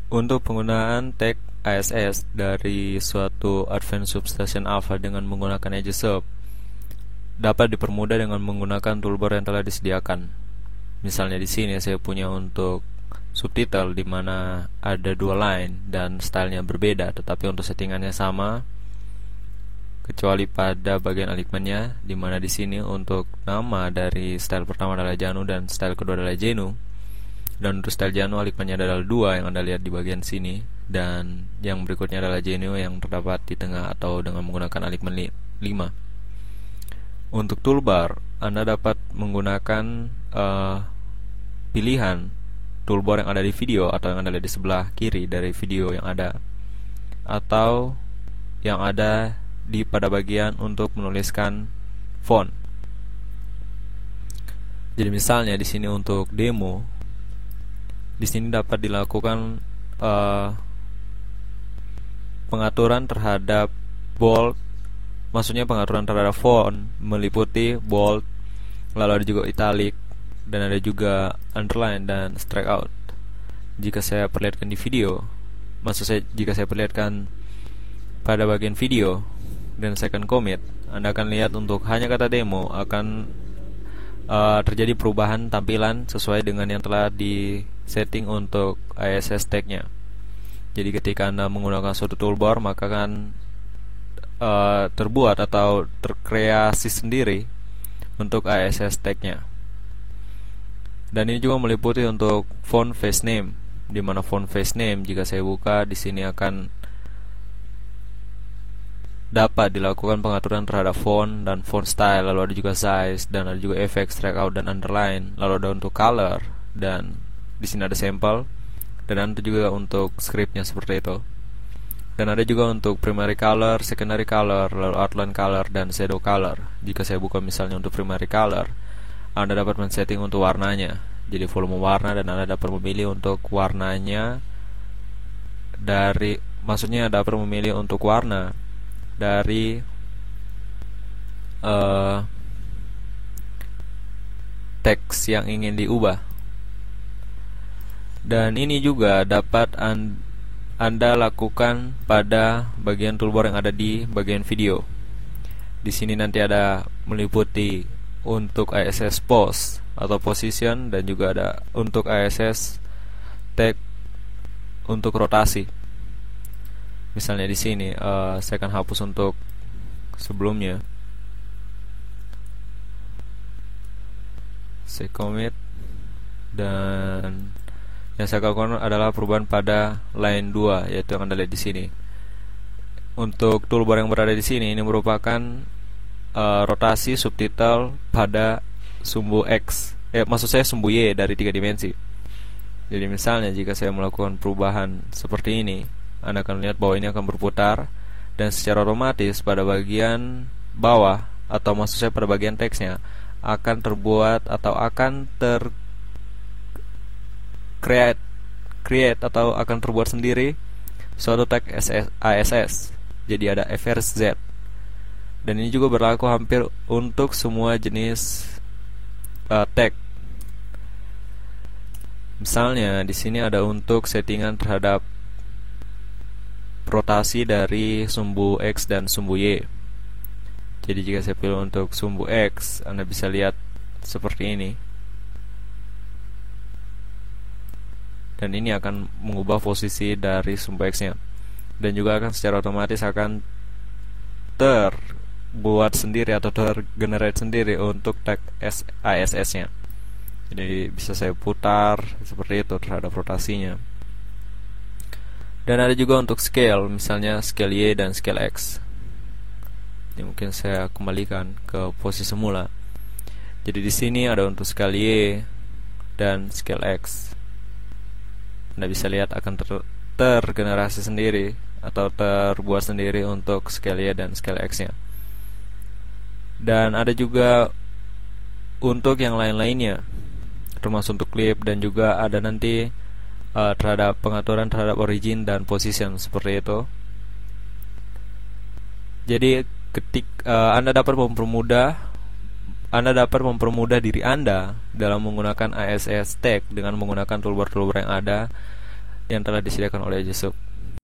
Untuk penggunaan tag ASS dari suatu Advanced Substation Alpha dengan menggunakan EdgeSub dapat dipermudah dengan menggunakan toolbar yang telah disediakan. Misalnya di sini saya punya untuk subtitle di mana ada dua line dan stylenya berbeda, tetapi untuk settingannya sama kecuali pada bagian alignmentnya, di mana di sini untuk nama dari style pertama adalah Janu dan style kedua adalah Jenu. Dan untuk style Janu alignmentnya adalah 2 yang Anda lihat di bagian sini, dan yang berikutnya adalah Jenu yang terdapat di tengah atau dengan menggunakan alignment 5. Untuk toolbar, Anda dapat menggunakan pilihan toolbar yang ada di video atau yang Anda lihat di sebelah kiri dari video yang ada, atau yang ada di pada bagian untuk menuliskan font. Jadi misalnya di sini untuk demo, di sini dapat dilakukan pengaturan terhadap bold, maksudnya pengaturan terhadap font meliputi bold, lalu ada juga italic, dan ada juga underline dan strike out. Jika saya perlihatkan di video, jika saya perlihatkan pada bagian video dan second commit, Anda akan lihat untuk hanya kata demo akan terjadi perubahan tampilan sesuai dengan yang telah di setting untuk ASS tag-nya. Jadi ketika Anda menggunakan suatu toolbar, maka akan terbuat atau terkreasi sendiri untuk ASS tag-nya. Dan ini juga meliputi untuk font face name, di mana font face name jika saya buka di sini akan dapat dilakukan pengaturan terhadap font dan font style, lalu ada juga size, dan ada juga efek strike out dan underline, lalu ada untuk color, dan di sini ada sampel, dan ada juga untuk scriptnya seperti itu. Dan ada juga untuk primary color, secondary color, lalu outline color, dan shadow color. Jika saya buka misalnya untuk primary color, Anda dapat men-setting untuk warnanya, jadi volume warna, dan Anda dapat memilih untuk warnanya dari, maksudnya dapat memilih untuk warna dari teks yang ingin diubah. Dan ini juga dapat Anda lakukan pada bagian toolbar yang ada di bagian video. Di sini nanti ada meliputi untuk ASS pose atau position, dan juga ada untuk ASS tag untuk rotasi. Misalnya di sini saya akan hapus untuk sebelumnya. Saya commit, dan yang saya lakukan adalah perubahan pada line 2, yaitu yang Anda lihat di sini. Untuk toolbar yang berada di sini, ini merupakan rotasi subtitle pada sumbu X, maksud saya sumbu Y dari 3 dimensi. Jadi misalnya jika saya melakukan perubahan seperti ini, Anda akan lihat bahwa ini akan berputar, dan secara otomatis pada bagian bawah, atau maksud saya pada bagian teksnya, akan terbuat atau akan create atau akan terbuat sendiri suatu tag ASS. Jadi ada FRZ. Dan ini juga berlaku hampir untuk semua jenis tag. Misalnya di sini ada untuk settingan terhadap rotasi dari sumbu X dan sumbu Y. Jadi jika saya pilih untuk sumbu X, Anda bisa lihat seperti ini. Dan ini akan mengubah posisi dari sumbu X-nya. Dan juga akan secara otomatis akan terbuat sendiri atau tergenerate sendiri untuk tag ASS-nya. Jadi bisa saya putar seperti itu terhadap rotasinya. Dan ada juga untuk scale, misalnya scale Y dan scale X. Ini mungkin saya kembalikan ke posisi semula. Jadi di sini ada untuk scale Y dan scale X. Anda bisa lihat akan tergenerasi sendiri atau terbuat sendiri untuk scale Y dan scale X-nya. Dan ada juga untuk yang lain-lainnya, termasuk untuk clip, dan juga ada nanti terhadap pengaturan terhadap origin dan position seperti itu. Jadi Anda dapat mempermudah diri Anda dalam menggunakan ASS tag dengan menggunakan toolbar-toolbar yang ada, yang telah disediakan oleh Aja Sub.